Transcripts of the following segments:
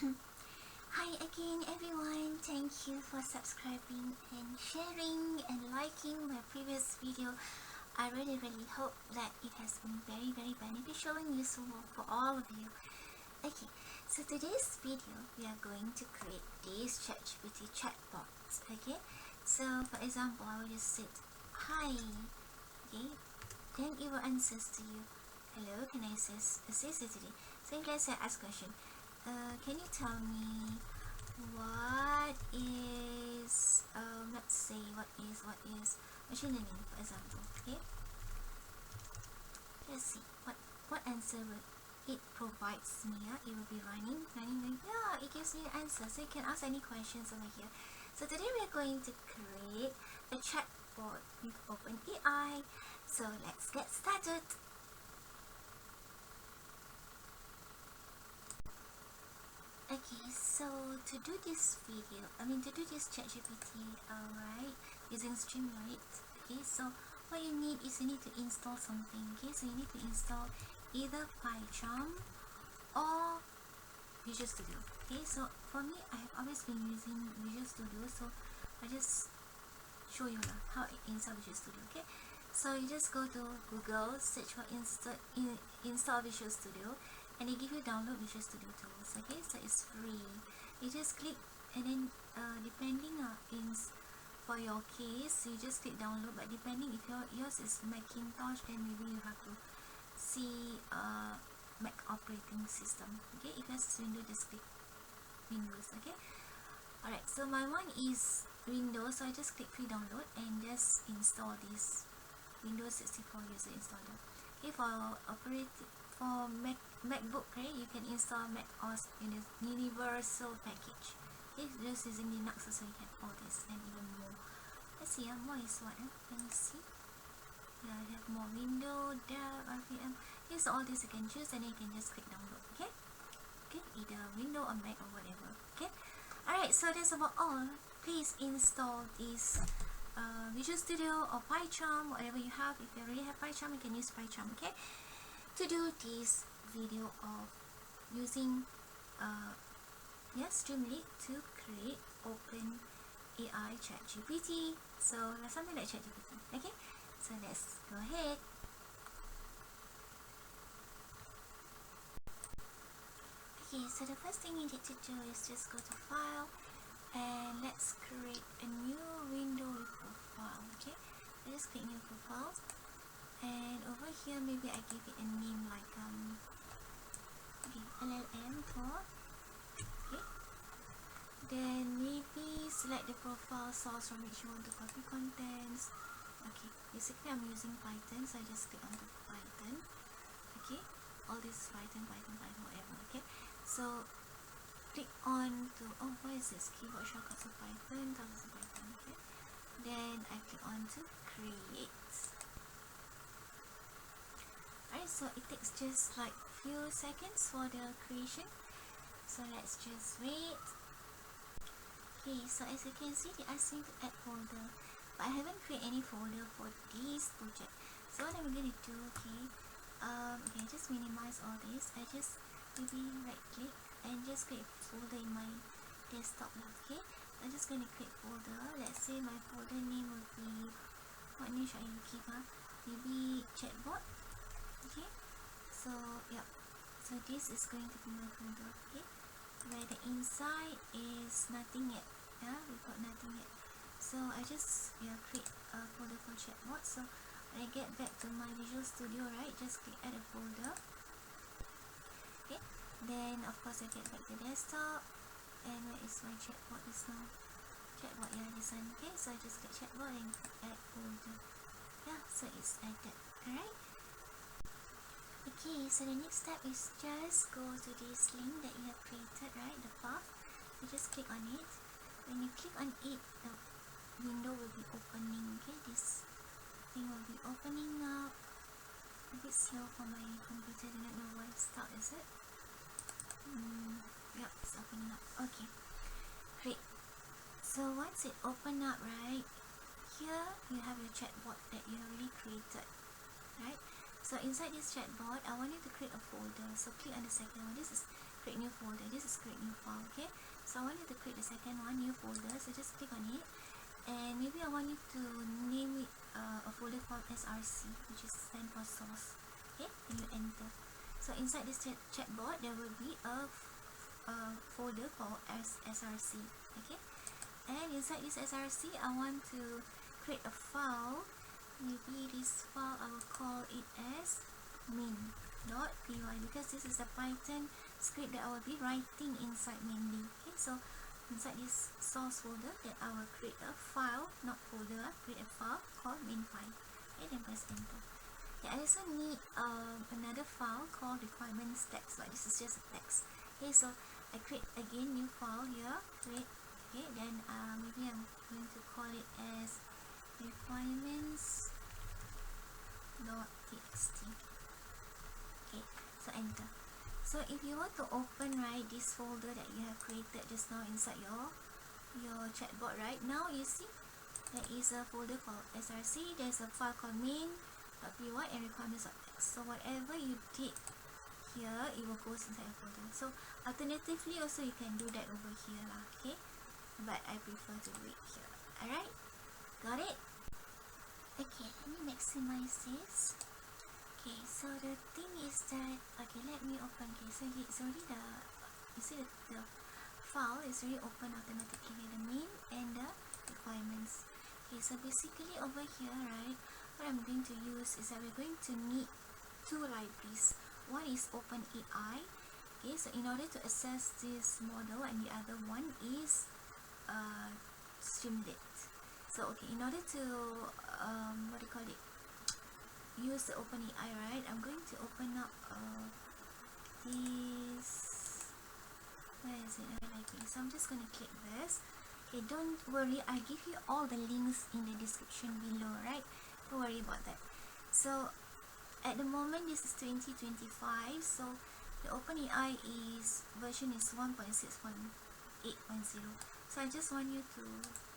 Hi again everyone, thank you for subscribing and sharing and liking my previous video. I really hope that it has been very beneficial and useful for all of you. Okay, so today's video we are going to create these ChatGPT chatbots. Okay, so for example I will just say hi, okay, then it will answer to you, hello, can I assist you today? So if let's say I ask question, can you tell me what is let's say what is machine learning, for example. Okay, let's see what answer will it provides me. It will be running. Yeah, it gives me an answer, so you can ask any questions over here. So today we're going to create a chatbot with OpenAI, so let's get started. Okay, so to do this video, to do this ChatGPT, alright, using Streamlit. Okay, so what you need is you need to install something. Okay, so you need to install either PyCharm or Visual Studio. Okay, so for me, I have always been using Visual Studio, so I just show you how to install Visual Studio. Okay, so you just go to Google, search for install Visual Studio, and they give you download Visual Studio tools. Okay, so it's free. You just click, and then depending for your case, you just click download. But depending if yours is Macintosh, then maybe you have to see Mac operating system. Okay, if it's Windows, just click Windows. Okay, alright. So my one is Windows, so I just click free download and just install this Windows 64 user installer. Okay, for MacBook, right, you can install Mac OS Universal Package. Okay, just using Linux, so you can all this and even more. Let's see, more is what? Let me see. Yeah, I have more window, dev, RPM. Here's all this you can choose, and then you can just click download. Okay, either window or Mac or whatever. Okay, alright. So that's about all. Please install this Visual Studio or PyCharm, whatever you have. If you already have PyCharm, you can use PyCharm. Okay, to do this video of using Streamlit to create OpenAI ChatGPT. So something like ChatGPT. Okay, so let's go ahead. Okay, so the first thing you need to do is just go to File and let's create a new window with profile. Okay, so just click New Profile, and over here maybe I give it a name like LLM 4. Okay, then maybe select the profile source from which you want to copy contents. Okay, basically I'm using Python, so I just click on the Python. Okay, all this Python, whatever. Okay, so click on to, what is this? Keyboard shortcuts of Python, thousands of Python. Okay, then I click on to create. Alright, so it takes just like few seconds for the creation, so let's just wait. Okay, so as you can see, they asked me to add folder, but I haven't created any folder for this project. So what I'm going to do, okay, just minimize all this. I just maybe right click and just create folder in my desktop. Okay, I'm just going to create folder. Let's say my folder name will be, what name should I give? Maybe Chatbot. Okay, so yeah, so this is going to be my folder. Okay, where the inside is nothing yet. Yeah, we've got nothing yet. So I just create a folder for Chatbot. So when I get back to my Visual Studio, right, just click add a folder. Okay, then of course I get back to desktop, and where is my Chatbot? This now Chatbot, yeah, this one. Okay, so I just click Chatbot and add folder. Yeah, so it's added. Alright. Okay, so the next step is just go to this link that you have created, right, the path. You just click on it. When you click on it, the window will be opening. Okay, this thing will be opening up. A bit slow for my computer, I don't know why it's stuck, is it? Yep, it's opening up. Okay, great. So once it open up, right, here you have your chatbot that you already created, right? So inside this chatbot, I want you to create a folder. So click on the second one. This is create new folder. This is create new file. Okay, so I want you to create the second one, new folder. So just click on it, and maybe I want you to name it a folder called SRC, which is stand for source. Okay, and you enter. So inside this chatbot there will be a folder called SRC. Okay, and inside this SRC I want to create a file. Maybe this file I will call it as main.py, because this is the Python script that I will be writing inside mainly. Okay, so inside this source folder that I will create a file, not folder, create a file called main.py. Okay, then press enter. Okay, I also need another file called requirements text, but this is just a text. Okay, so I create again new file here, create. Okay, then maybe I'm going to call it as requirements.txt. Okay, so enter. So if you want to open this folder that you have created just now inside your chatbot, right now you see there is a folder called SRC, there's a file called main.py and requirements.txt. So whatever you did here, it will go inside the folder. So alternatively also you can do that over here lah, okay, but I prefer to do it here. Alright, got it? Okay, let me maximize this. Okay, so the thing is that, okay, let me open. Okay, so it's already you see the file is already open automatically, the main and the requirements. Okay, so basically over here, right, what I'm going to use is that we're going to need two libraries. One is OpenAI. Okay, so in order to access this model, and the other one is Streamlit. So okay, in order to use the OpenAI, right, I'm going to open up this, where is it? Okay, so I'm just going to click this. Okay, don't worry, I give you all the links in the description below, right? Don't worry about that. So at the moment this is 2025, so the OpenAI version is 1.6.8.0. so I just want you to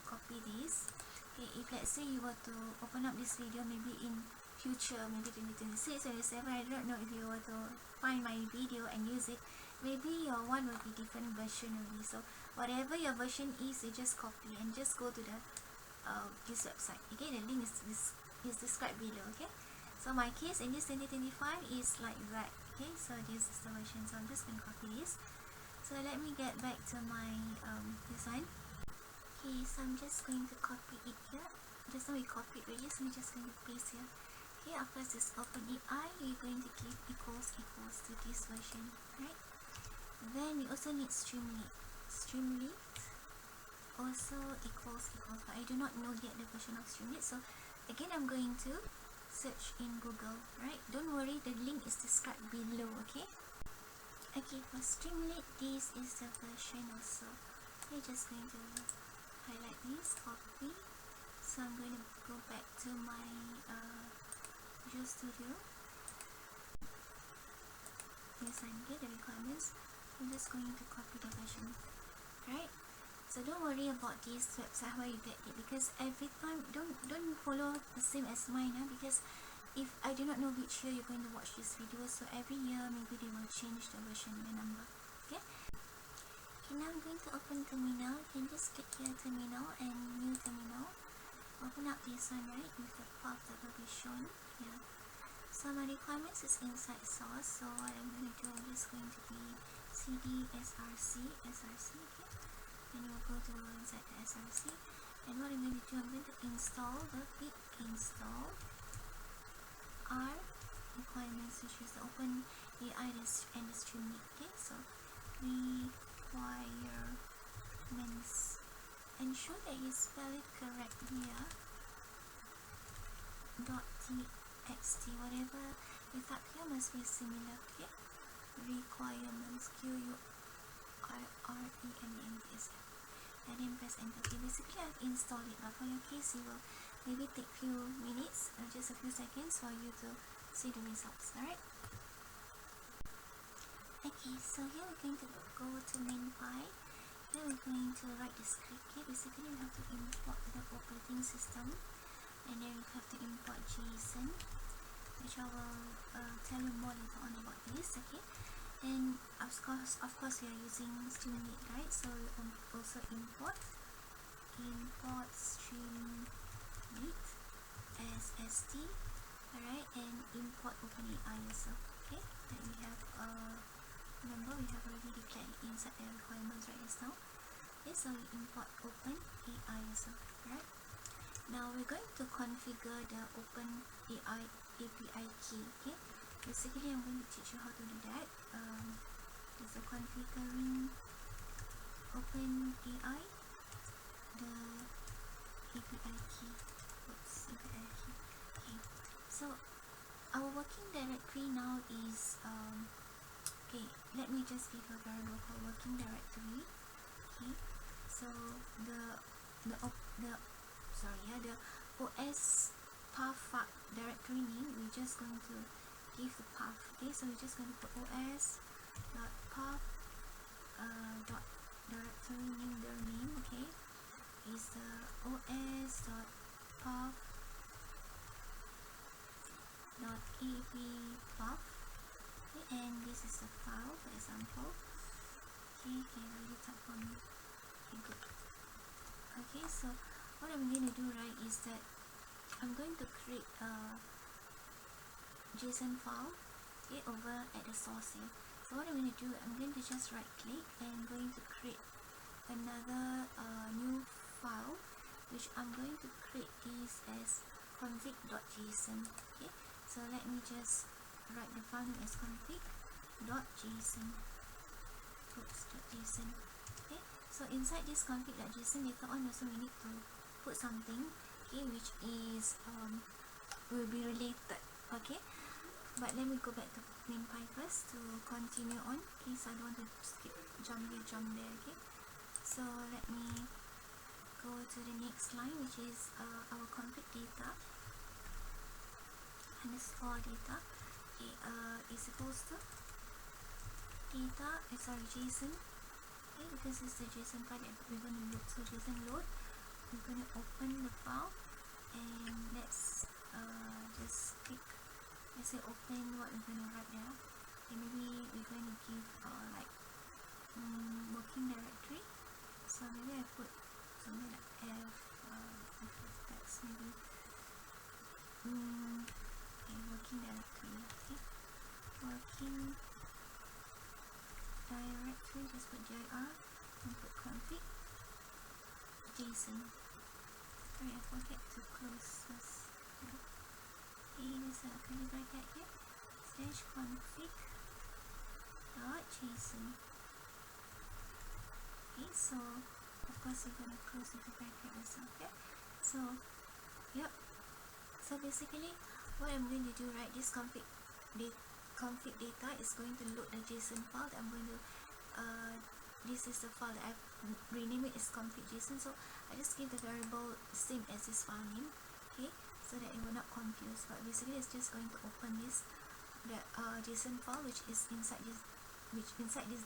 copy this. Okay, if let's say you were to open up this video maybe in future, maybe 2026 or 2027, I don't know, if you were to find my video and use it, maybe your one will be different version only. So whatever your version is, you just copy and just go to the this website. Okay, the link is described below. Okay, so my case in this 2025 is like that. Okay, so this is the version, so I'm just going to copy this. So let me get back to my this one. Okay, so I'm just going to copy it here. Just now we copied already, so I'm just going to paste here. Okay, after this OpenAI, we're going to give equals to this version, right? Then we also need Streamlit. Streamlit also equals, but I do not know yet the version of Streamlit. So again, I'm going to search in Google, right? Don't worry, the link is described below, okay? Okay, for Streamlit, this is the version also. I'm just going to highlight this, copy. So I'm going to go back to my Visual Studio. Yes, I get the requirements. I'm just going to copy the version, right? So don't worry about this website where you get it, because every time don't follow the same as mine, because if I do not know which year you're going to watch this video, so every year maybe they will change the version, the number. Okay. Okay, now I'm going to open terminal. You can just click here, terminal, and new terminal. Open up this one, right, with the path that will be shown here. So my requirements is inside source, so what I'm going to do, I'm just going to be cd src, okay, and we'll go to inside the src, and what I'm going to do, I'm going to install the pip install r requirements, which is the OpenAI and the Streamlit. Okay, so requirements, ensure that you spell it correct here, .txt, whatever you type here must be similar. Okay, requirements, QUIREMENTS, and then press enter. Okay, basically I've installed it, but for your case it will maybe take few minutes, just a few seconds for you to see the results. Alright, okay, so here we're going to go to main.py. Here we're going to write the script. Okay, basically we have to import the operating system, and then we have to import JSON, which I will tell you more later on about this. Okay, Then of course we are using Streamlit, right? So we also import Streamlit as ST, alright, and import OpenAI also. Okay, then we have remember we have already declared inside the requirements right just now. Okay, so we import OpenAI also, right? Now we're going to configure the OpenAI API key. Okay, basically I'm going to teach you how to do that. There's a configuring OpenAI, the API key. Oops, API key. Okay, so our working directory now is okay. Let me just give a variable called working directory. Okay, so the OS path directory name, we're just going to give the path. Okay, so we're just going to put os dot path dot directory name, their name, okay, is the os dot path dot ap path, okay, and this is the file, for example. Okay, already type for me. Okay, good. Okay, so what I'm going to do, right, is that I'm going to create a JSON file, okay, over at the source here. So what I'm going to do, I'm going to just right click and I'm going to create another new file, which I'm going to create this as config.json. Okay, so let me just write the file name as config.json. .json. Okay, so inside this config.json, later on also we need to put something, okay, which is will be related. Okay, but let me go back to NumPy first to continue on. Okay, so I don't want to skip, jump here, jump there. Okay, so let me go to the next line, which is our config data underscore data. Okay, is equals to data, JSON. Okay, because it's the JSON file that we're going to load. So JSON load, we're going to open the file, and let's just click, let's say open what we're going to write there. Okay, maybe we're going to give like working directory. So maybe I put something like that's maybe okay, working directory. Okay, working directory, just put dir and put config JSON. Sorry, I forget to close this. Okay, there's a curly bracket here, slash config dot JSON. Okay, so of course we're gonna close with the bracket also. Okay, so yep, so basically what I'm going to do, right, this config data is going to load the JSON file that I'm going to this is the file that I've renamed it as config.json. So I just give the variable same as this file name, okay, so that it will not confuse. But basically it's just going to open this JSON file which is inside this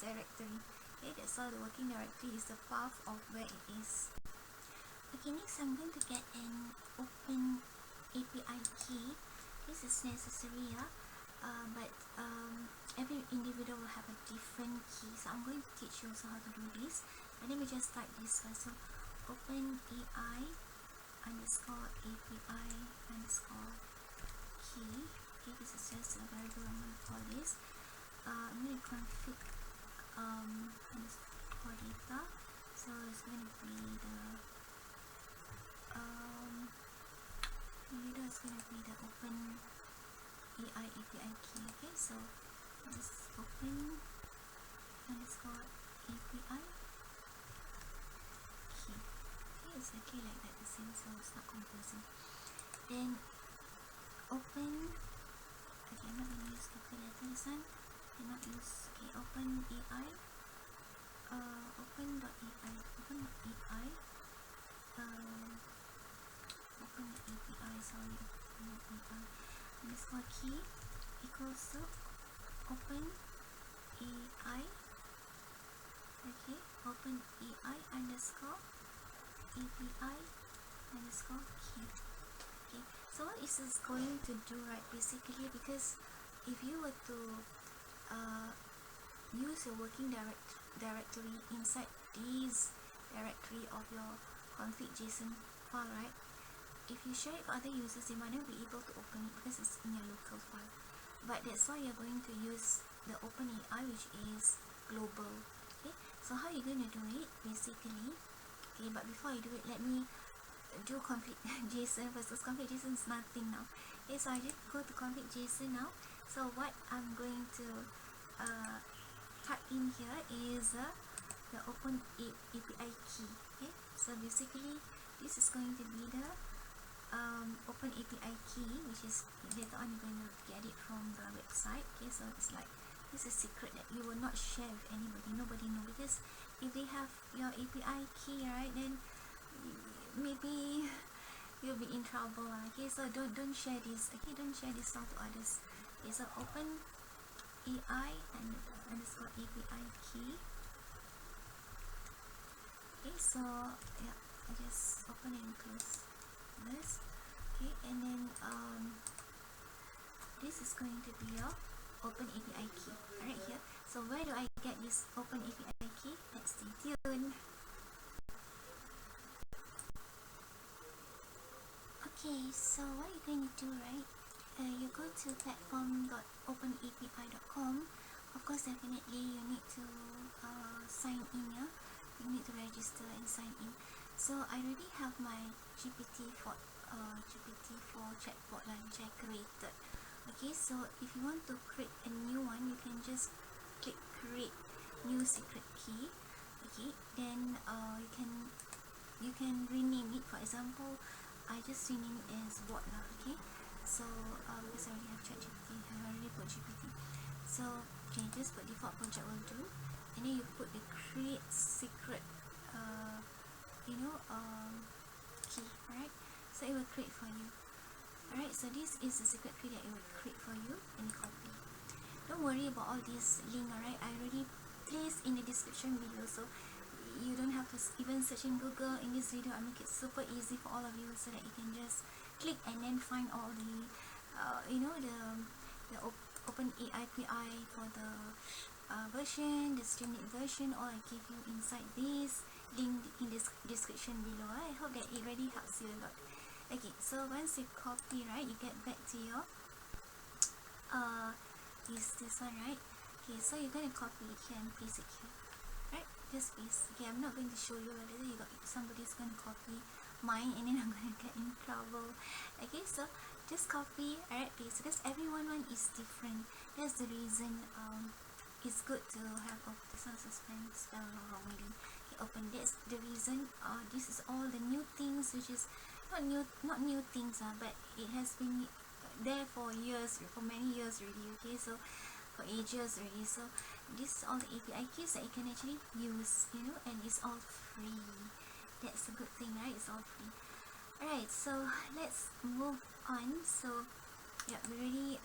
directory. Okay, that's all. The working directory is the path of where it is. Okay, next I'm going to get an open API key. This is necessary, yeah. But every individual will have a different key, so I'm going to teach you also how to do this. But let me just type this first. So OpenAI underscore API underscore key. Okay, this is just a variable I'm going to call this. I'm going to config underscore data. So it's going to be the OpenAI API key. Okay, so this open underscore API key. Okay, it's exactly like that, the same, so it's not confusing. Then open, okay, I'm not going to use capital letter this one. Cannot use, okay, OpenAI open.ai sorry, OpenAI underscore key equals to OpenAI, okay, OpenAI underscore API underscore key. Okay, so what is this going to do, right, basically, because if you were to use your working directory inside this directory of your config.json file, right? If you share it with other users, they might not be able to open it because it's in your local file. But that's why you're going to use the OpenAI, which is global. Okay, so how you're going to do it basically? Okay, but before I do it, let me do config.json first, because config.json is nothing now. Okay, so I just go to config.json now. So what I'm going to type in here is the OpenAI key. Okay, so basically this is going to be the OpenAI key, which is later on you're going to get it from the website. Okay, so it's like this is secret that you will not share with anybody. Nobody know, because if they have your API key, right, then maybe you'll be in trouble. Okay, so don't share this. Okay, don't share this out to others. Okay, so OpenAI and underscore API key. Okay, so yeah, I just open and close this. Okay, and then this is going to be your OpenAI key right here. So where do I get this OpenAI key? Let's stay tuned. Okay, so what you're going to do, right? You go to platform.openapi.com. Of course, definitely you need to sign in. Yeah, you need to register and sign in. So I already have my GPT-4 chatbot which I created. Okay, so if you want to create a new one, you can just click create new secret key. Okay, then you can rename it. For example, I just rename it as bot lah. Okay, so because I already have ChatGPT, I already put GPT. So okay, just put default project will do, and then you put the create secret key, right? So it will create for you. Alright, so this is the secret key that it will create for you, and copy. Don't worry about all this link, alright? I already placed in the description below, so you don't have to even search in Google. In this video, I make it super easy for all of you, so that you can just click and then find all the the OpenAI API for the version, the Streamlit version, all I give you inside this link in this description below. I hope that it really helps you a lot. Okay, so once you copy, right, you get back to your is this one, right? Okay, so you're going to copy it here and paste it here, right? Just paste. Okay, I'm not going to show you whether somebody's going to copy mine and then I'm going to get in trouble. Okay, so just copy, alright, paste, because everyone is different. That's the reason it's good to have this one spelled wrongly. Okay, open. That's the reason. This is all the new things, which is not new things, but it has been there for many years already. Okay, so for ages already. So this is all the API keys that you can actually use, and it's all free. That's a good thing, right? It's all free. Alright, so let's move on. So yeah, we already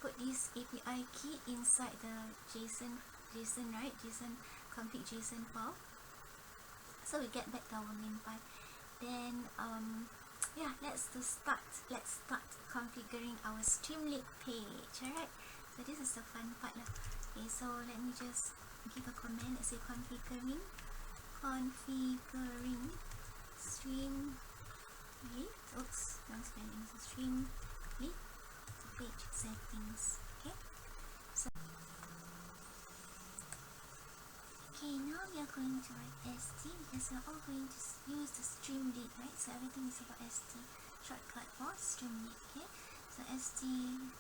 put this API key inside the JSON, right? JSON config.json file. So we get back to our main file. Then yeah, let's start configuring our Streamlit page. Alright, so this is the fun part lah. Okay, so let me just give a command. Let's say configuring Streamlit. Oops, wrong spelling. So Streamlit page settings. Okay, so now we are going to write st, because we're all going to use the Streamlit, right? So everything is about st, shortcut for Streamlit. Okay, so st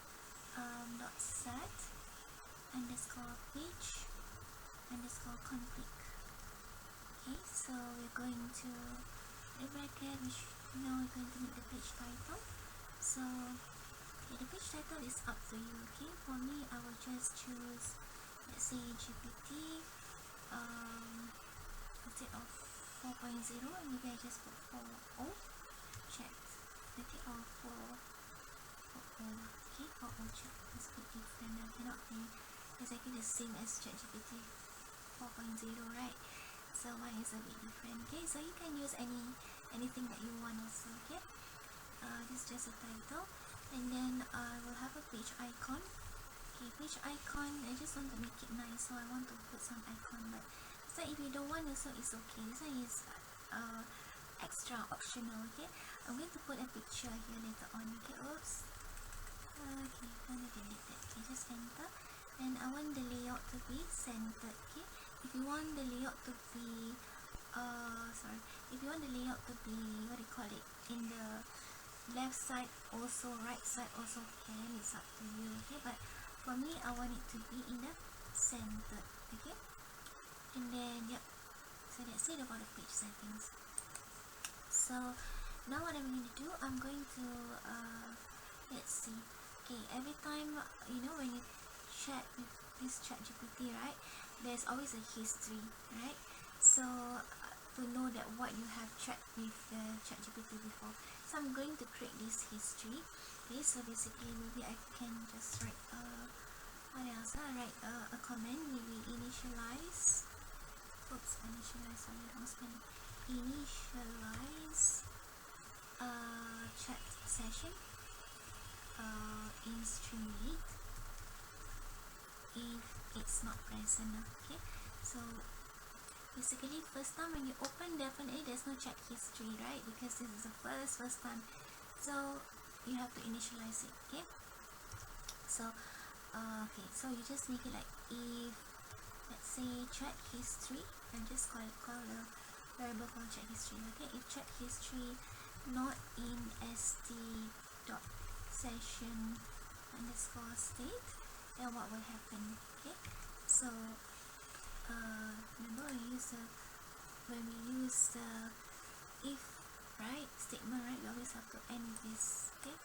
dot set underscore page underscore config. Okay, so we're going to the bracket, which now we're going to make the page title. So okay, the page title is up to you. Okay, for me, I will just choose, let's say, GPT instead of 4.0, maybe I just put 4.0 chat. Okay, or 4.0. Okay, 4.0 chat. It's a bit different. I cannot be exactly the same as ChatGPT 4.0, right? So mine is a bit different. Okay, so you can use anything that you want also. Okay, this is just a title, and then I will have a page icon. Okay, page icon, I just want to make it nice, so I want to put some icon, but so if you don't want also, it's okay. This one is extra optional. Okay, I'm going to put a picture here later on. Okay, oops. Okay, I'm gonna delete that. Okay, just enter. And I want the layout to be centered. Okay, if you want the layout to be if you want the layout to be, what do you call it, in the left side also, right side also can, it's up to you. Okay, but for me, I want it to be in the center. Okay, and then yep, so that's it about the page settings. So now what I'm going to do, I'm going to let's see. Okay, every time, you know, when you chat with this ChatGPT, right, there's always a history, right? So to know that what you have chat with ChatGPT before, so I'm going to create this history. Okay, so basically maybe I can just write what else? Write a comment, maybe initialize. Oops, initialize. Sorry, wrong spelling. Initialize chat session in Streamlit if it's not present. Okay, so basically first time when you open, definitely there's no chat history, right, because this is the first time, so you have to initialize it. Okay, so okay, so you just make it like, if let's say chat history, and just call the variable called chat history. Okay, if chat history not in st dot session underscore state, then what will happen? Okay, so remember when we use the if, right, statement, right, we always have to end this. Okay,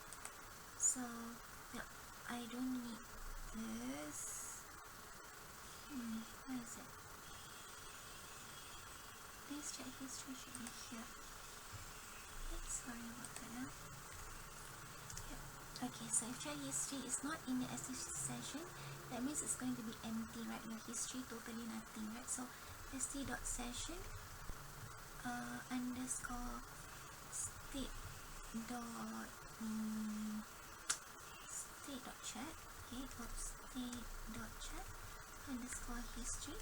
so yep, I don't need this. Where is it? This chat history should be here. Okay, sorry about that. Yep. Okay, so if chat history is not in the st session, that means it's going to be empty, right? Your history totally nothing, right? So st dot session underscore state dot state dot chat. Okay, state dot chat underscore history.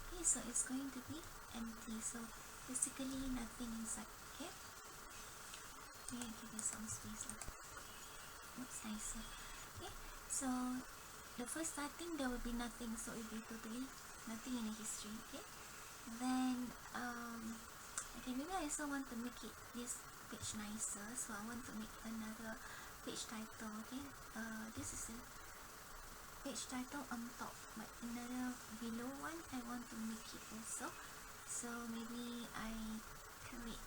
Okay, so it's going to be empty, so basically nothing inside. Okay, let me give you some space now. Looks nicer. Okay, so the first starting there will be nothing, so it will be totally nothing in the history. Okay, then okay, maybe I also want to make it this page nicer, so I want to make another page title. Okay, this is a page title on top, but another below one I want to make it also. So maybe I create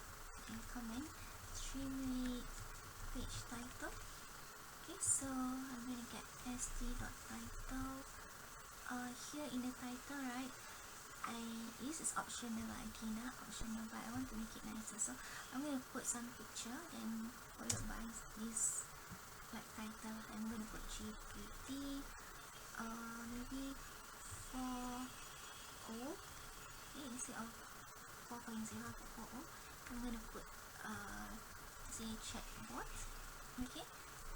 a comment Streamlit page title. Okay, so I'm gonna get st.title. Here in the title, right, this is optional again, optional, but I want to make it nicer, so I'm gonna put some picture, then followed by this like title. I'm gonna put GPT maybe 4.0. Okay, instead of 4.0 to 4.0, I'm gonna put say Chatbot. Okay,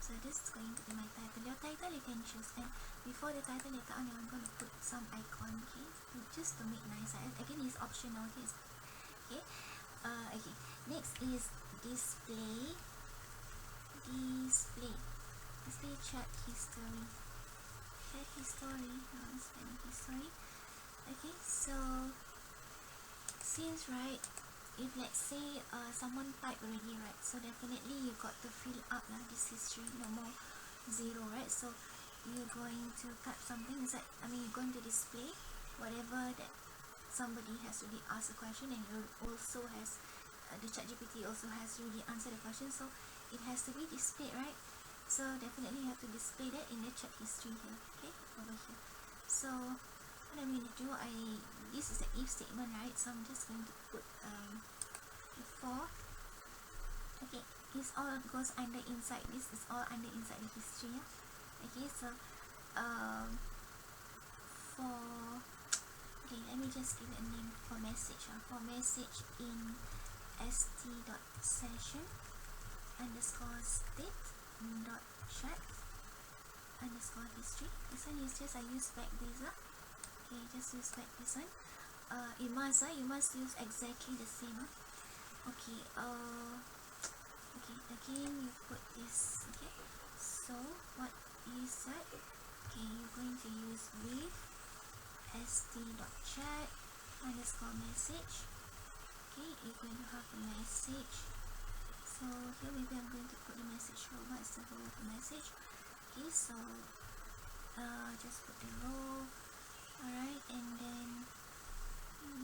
so this is going to be my title. Your title you can choose, and before the title later on I'm going to put some icon, okay, just to make nice. Again, it's optional. Okay, okay, next is display chat history. Okay, so since, right, if let's say someone type already, right, so definitely you got to fill up this history, no more zero, right? So you're going to type something inside, you're going to display whatever that somebody has already asked a question, and you also has the ChatGPT also has already answered the question, so it has to be displayed, right? So definitely you have to display that in the chat history here. Okay, over here. So what I'm going to do, this is the if statement, right? So I'm just going to put before. Okay, this all goes under inside. This is all under inside the history. Yeah? Okay, so okay, let me just give it a name for message. For message in st.session underscore state dot chat underscore history. This one is just I use back this. Okay, just use back this one. You must use exactly the same. Okay, okay, again you put this. Okay, so what is that? Okay, you're going to use with st.chat underscore message. Okay, you're going to have a message. So here maybe I'm going to put the message row. What's the row of the message? Okay, so just put the row. Alright, and then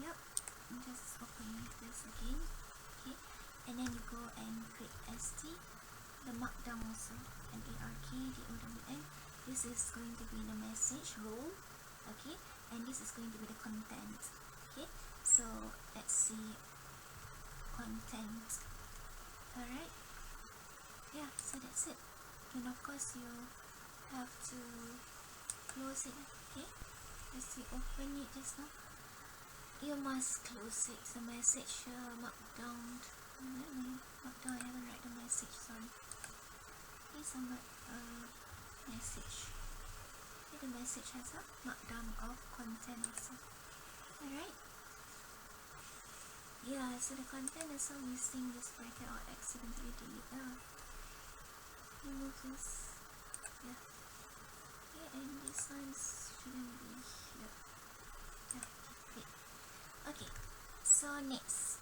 yep, just open this again. Okay, and then you go and click st, the markdown also, markdown. This is going to be the message row. Okay, and this is going to be the content. Okay, so let's see content. Alright, yeah, so that's it. And of course you have to close it. Okay, just you open it just now, you must close it. The message markdown. Markdown, I haven't write the message, sorry. Okay, so message. Okay, the message has a markdown of content also. Alright, yeah, so the content is also missing this bracket or accidentally delete. Remove this. Yeah. Okay, and these ones shouldn't be here. Yeah, great. Okay, so next.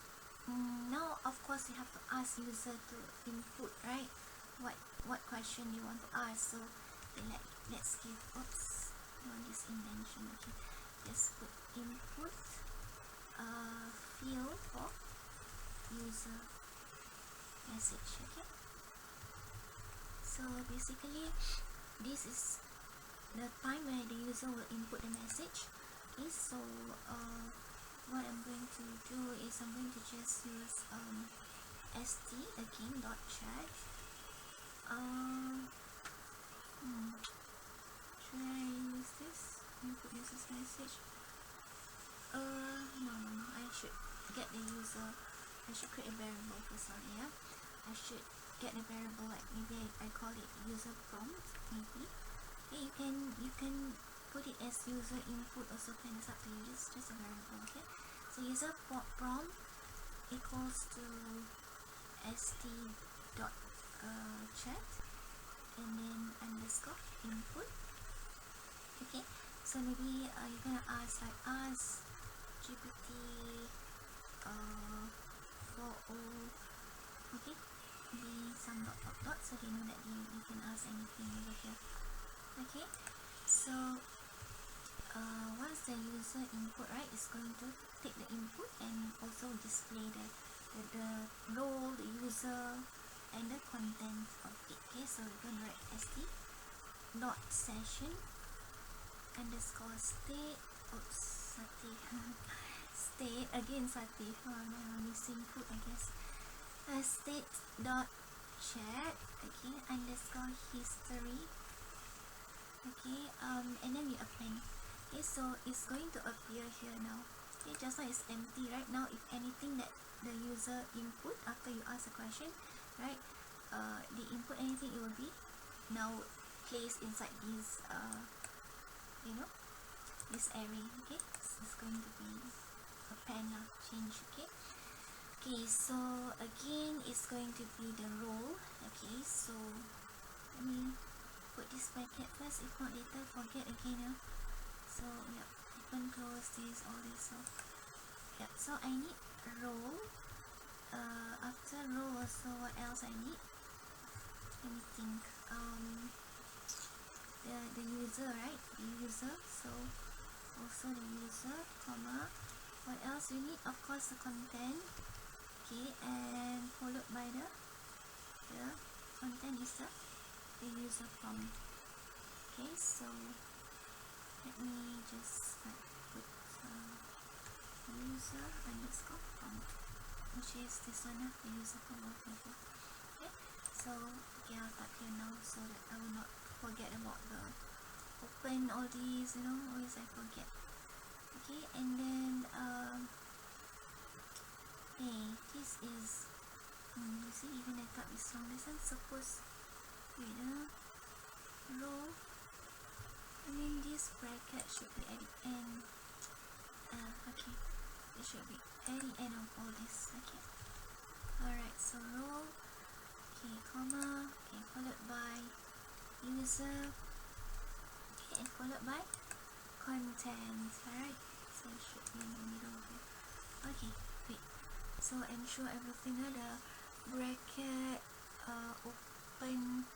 Now of course you have to ask user to input, right? What question you want to ask. So okay, let's give, oops, I want this indentation. Okay, just put input field for user message. Okay, so basically this is the time where the user will input the message. Okay, so what I'm going to do is I'm going to just use st again dot chat. Should I use this? Input user's message. No, I should get the user. I should create a variable first. Sorry, yeah. I should get a variable, like maybe I call it user prompt. Maybe. Okay, you can put it as user input also. Can, it's up to you. It's just a variable. Okay. So user prompt equals to st dot chat and then underscore input. Okay, so maybe you're gonna ask like ask GPT 4o. Okay, maybe some dot so they know that you can ask anything over here. Okay, so once the user input, right, is going to take the input and also display the role, the user, and the content of it. Okay, so we're going to write st dot session underscore state. Oops, sati. State again, sati. Oh no, I'm missing food, I guess. State dot chat. Okay, underscore history. Okay, and then we append. Okay, so it's going to appear here now. Okay, just now it's empty. Right now, if anything that the user input after you ask a question, right, the input anything, it will be now placed inside this this array. Okay, so it's going to be append now, change. Okay, so again it's going to be the role. Okay, so let me put this bracket first, if not later forget again. So yeah, open, close this, all this. So yeah, so I need role. After role also, what else I need? Let me think. The user, right? The user. So also the user, comma. What else you need? Of course the content. Okay, and followed by the content is the user prompt. Okay, so let me just like put user underscore prompt, which is this one, the user prompt. Okay, so okay, I'll type here now so that I will not forget about the open all these, always I forget. Okay, and then hey, this is you see, even I type is wrong. This one's supposed, wait, row I mean, this bracket should be at the end. Okay, it should be at the end of all this. Okay, alright, so role, okay, comma, okay, followed by user, okay, and followed by content. Alright, so it should be in the middle here. Okay, wait, so ensure everything ada bracket, open,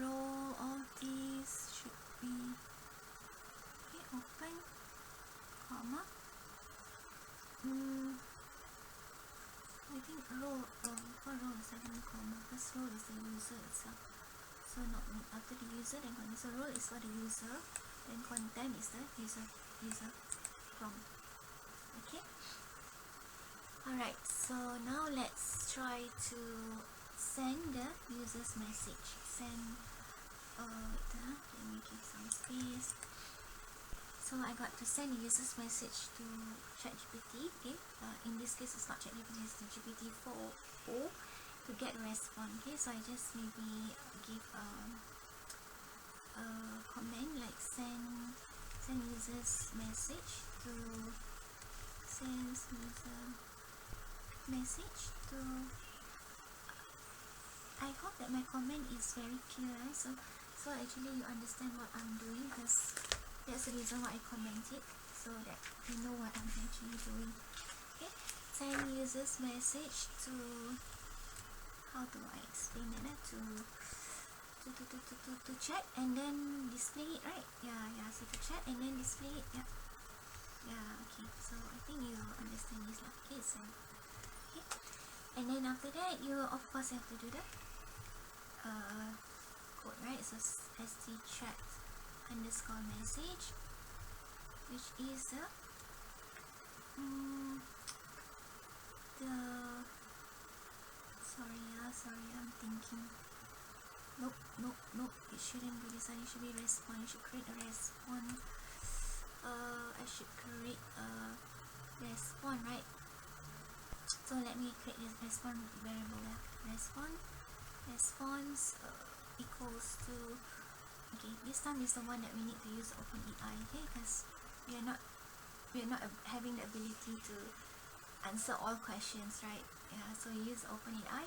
role, all these should be okay, open, comma, I think role, before role is having comma, because role is the user itself, so not after the user then content. So role is for the user, then content is the user from. Okay, alright, so now let's try to send the user's message. Send, wait, let me give some space. So I got to send a user's message to ChatGPT. Okay, in this case it's not ChatGPT, it's the GPT-4o to get a response. Okay, so I just maybe give a comment like send user's message to I hope that my comment is very clear, right? So actually you understand what I'm doing, because that's the reason why I commented, so that you know what I'm actually doing. Okay, send user's message to, how do I explain that? To chat and then display it, right? Yeah, so to chat and then display it. Yeah, okay, so I think you understand this lah. Okay, so okay, and then after that you of course have to do the code, right? So st chat underscore message, which is the sorry, I'm thinking. Nope, it shouldn't be this one. It should be response. You should create a response. I should create a response, right? So let me create this response variable there. Response equals to, okay, this time is the one that we need to use OpenAI, okay, because we are not having the ability to answer all questions, right? Yeah, so we use OpenAI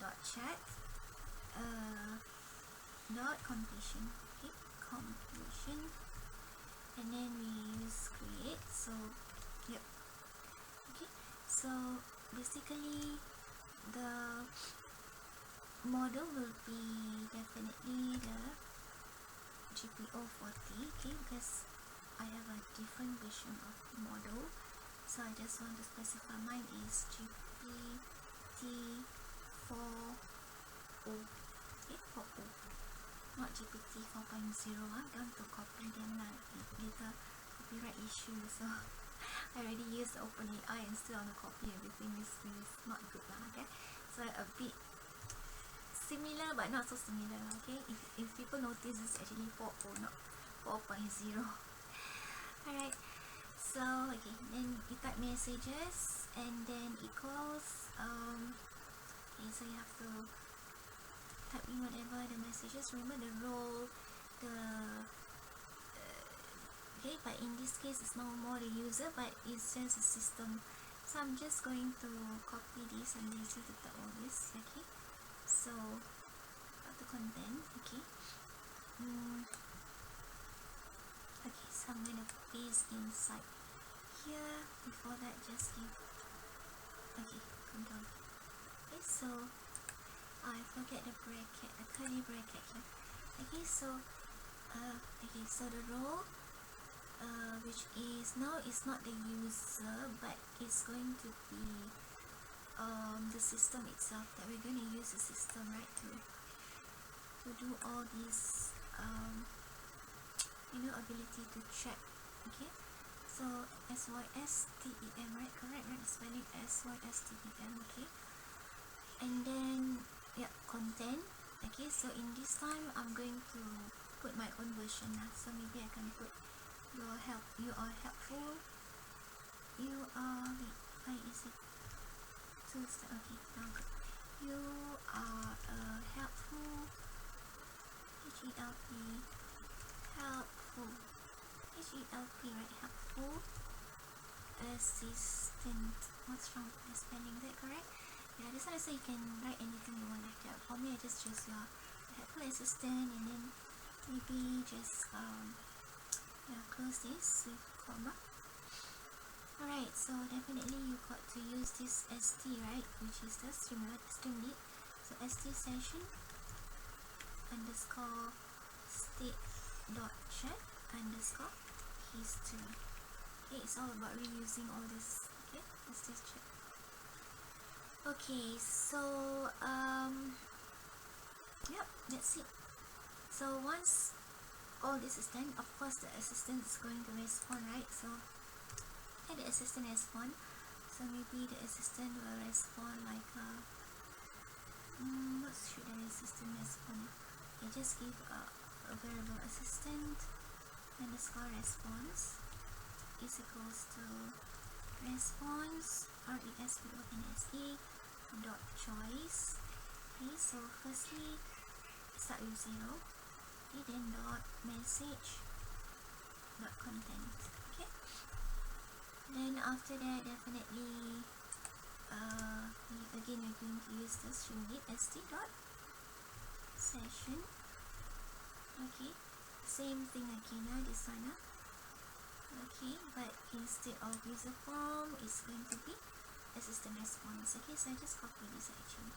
dot chat dot completion, okay, completion, and then we use create. So yep, okay, so basically the model will be definitely the GPO40, okay, because I have a different version of model, so I just want to specify mine is GPT-4o, okay, 4o, not GPT 4.0. I don't want to copy them lah, later copyright issue, so I already used OpenAI and still want to copy everything. Is not good lah, okay, so a bit similar but not so similar, okay. If people notice, it's actually 4o, not 4.0. Alright, so okay, then you type messages and then equals okay, so you have to type in whatever the messages. Remember the role, okay, but in this case it's no more the user, but it's just a system. So I'm just going to copy this and this to type all this, okay. So got the content, okay. Okay, so I'm gonna paste inside here. Before that, just give, okay, control. Okay, so I forget the bracket, the curly bracket here. Okay, so the role, which is now is not the user, but it's going to be the system itself, that we're going to use the system, right, to do all these ability to check, okay. So SYSTEM, right, correct, right, spelling SYSTEM, okay. And then yeah, content, okay. So in this time I'm going to put my own version now, so maybe I can put you are helpful, you are, wait, is it okay, now good. You are a helpful, HELP, helpful, HELP, right? Helpful assistant. What's wrong with the spelling? Is that correct? Yeah, this one I say you can write anything you want like that. For me, I just choose your helpful assistant, and then maybe just yeah, close this with comma. Alright, so definitely you got to use this ST, right, which is the Streamlit. So ST session underscore state dot chat underscore history. Okay, it's all about reusing all this. Okay, let's just check. Okay, so yep, that's it. So once all this is done, of course the assistant is going to respond, right? So the assistant respond. So maybe the assistant will respond like what should the assistant respond? Okay, just give a variable assistant underscore response is equals to response response dot choice. Okay, so firstly start with 0. Okay, then dot message dot content. Okay, then after that definitely again we're going to use the Streamlit st dot session. Okay, same thing again, this one. Okay, but instead of user form it's going to be assistant response. Okay, so I just copy this actually.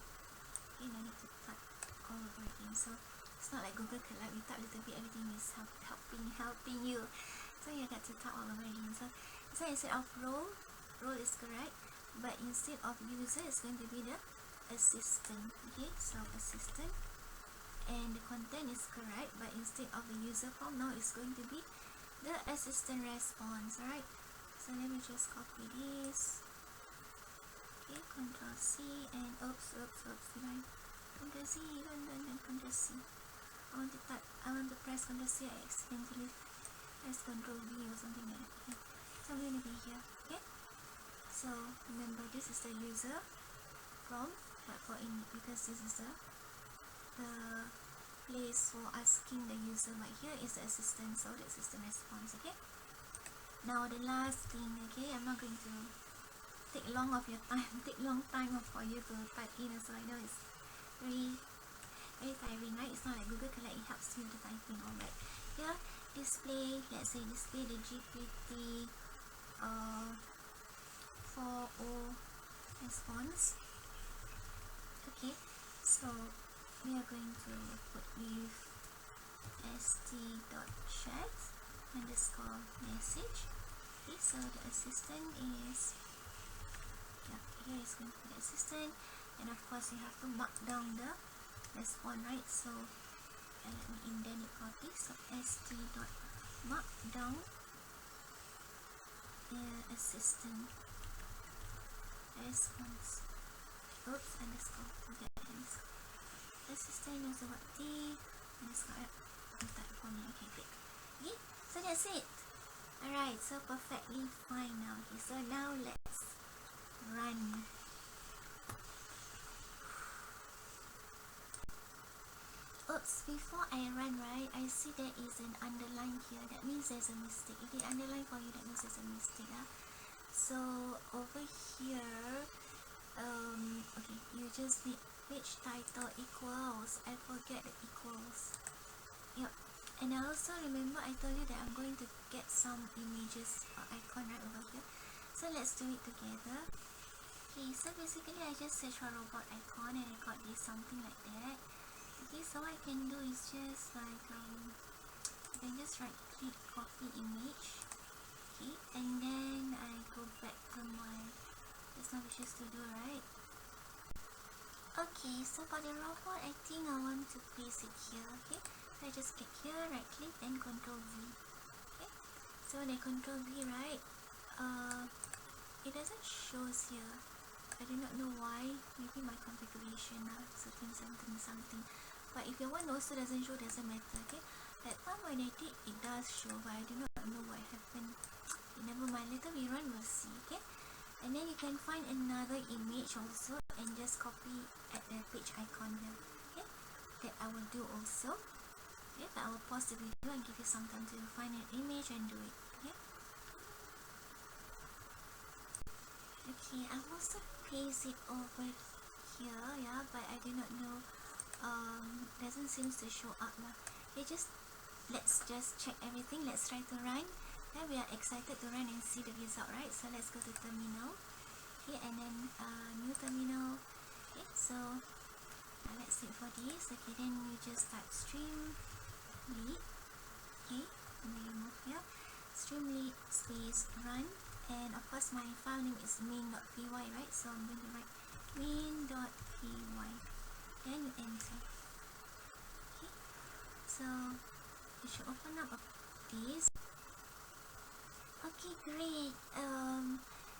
Okay, no need to type all over again. So it's not like Google Colab, we type a little bit, everything is helping you. So you got to type all over again. So instead of role is correct, but instead of user it's going to be the assistant. Okay, so assistant, and the content is correct, but instead of the user form now it's going to be the assistant response. Alright, so let me just copy this. Okay, Control C, and oops, right? Control C, don't Control C. I want to press Control C, I accidentally press Control V or something like that. Okay, so I'm going to be here. Okay, so remember this is the user prompt, but for because this is the place for asking the user, but here is the assistant, so the assistant response. Okay, now the last thing. Okay, I'm not going to take long of your time, for you to type in, so I know it's very tiring, right? It's not like Google Colab, it helps you to typing. Alright, here display, let's say display the GPT 4.0 response. Okay, so we are going to put with st.chat underscore message. Okay, so the assistant is, yeah, here is going to be the assistant, and of course you have to mark down the response, right? So let me indent it properly. So st.mark down assistant response. Oops, underscore. Okay, underscore. Assistant also what T underscore type for me. Okay, good. Okay, so that's it. Alright, so perfectly fine now. Okay, so now let's run. Oops, before I run, right, I see there is an underline here. That means there's a mistake. Okay, underline for you, that means there's a mistake. So over here, okay, you just need page title equals, I forget the equals. Yep, and I also remember I told you that I'm going to get some images icon right over here. So let's do it together. Okay, so basically I just search for robot icon and I got this, something like that. Okay, so what I can do is just like I can just right click copy image. Okay, and then I go back to my Studio Studio, right? Okay, so for the robot, I think I want to place it here. Okay, so I just click here, right click, then Control V. Okay, so when I Control V, right, it doesn't show here. I do not know why. Maybe my configuration, something. But if your one also doesn't show, doesn't matter. Okay, that time when I did, it does show, but I do not know what happened. Okay, never mind, later we run, we'll see. Okay, and then you can find another image also and just copy at the page icon here. Okay, that I will do also. Okay, but I will pause the video and give you some time to find an image and do it. Okay. Okay, I also paste it over here, yeah, but I do not know. Doesn't seem to show up lah. Okay, let's just check everything. Let's try to run. Then we are excited to run and see the result, right? So let's go to terminal. Okay, and then new terminal. Okay, so let's wait for this. Okay, then you just type Streamlit. Okay, and then you move here. Streamlit space run, and of course my file name is main.py, right? So I'm going to write main.py. Then you enter. Okay, so it should open up this. Okay, great.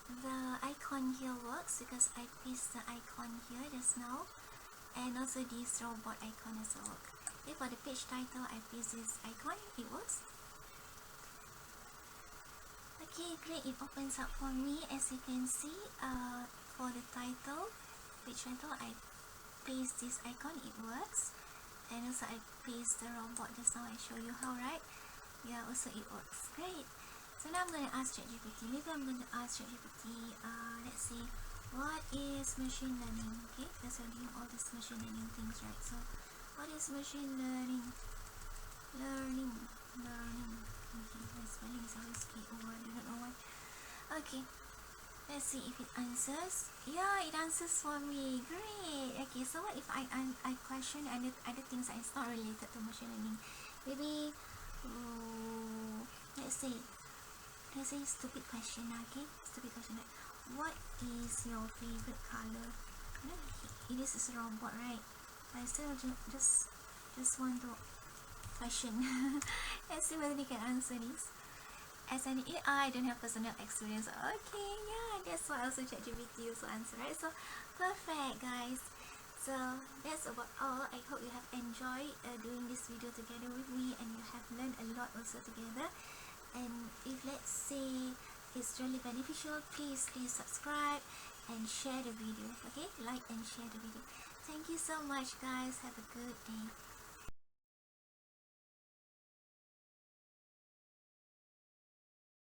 The icon here works because I paste the icon here just now, and also this robot icon as well. Okay, for the page title, I paste this icon. It works. Okay, great. It opens up for me. As you can see, for the title, page title, I paste this icon. It works. And also I paste the robot just now. I show you how, right? Yeah, also it works. Great. So now I'm going to ask ChatGPT. Maybe I'm going to ask ChatGPT, let's see, what is machine learning? Okay, because we're doing all these machine learning things, right? So, what is machine learning? Learning. Okay, my spelling is always K-O, I do not know why. Okay, let's see if it answers. Yeah, it answers for me. Great. Okay, so what if I question other things that is not related to machine learning? Maybe, let's say stupid question, okay? Stupid question like, what is your favorite color? You know, this is a robot, right? I still just want to question. Let's see whether they can answer this. As an AI, I don't have personal experience. Okay, yeah, that's why also ChatGPT also answer, right? So, perfect, guys. So, that's about all. I hope you have enjoyed doing this video together with me, and you have learned a lot also together. And if let's say it's really beneficial, please subscribe and share the video. Okay, like and share the video. Thank you so much, guys. Have a good day.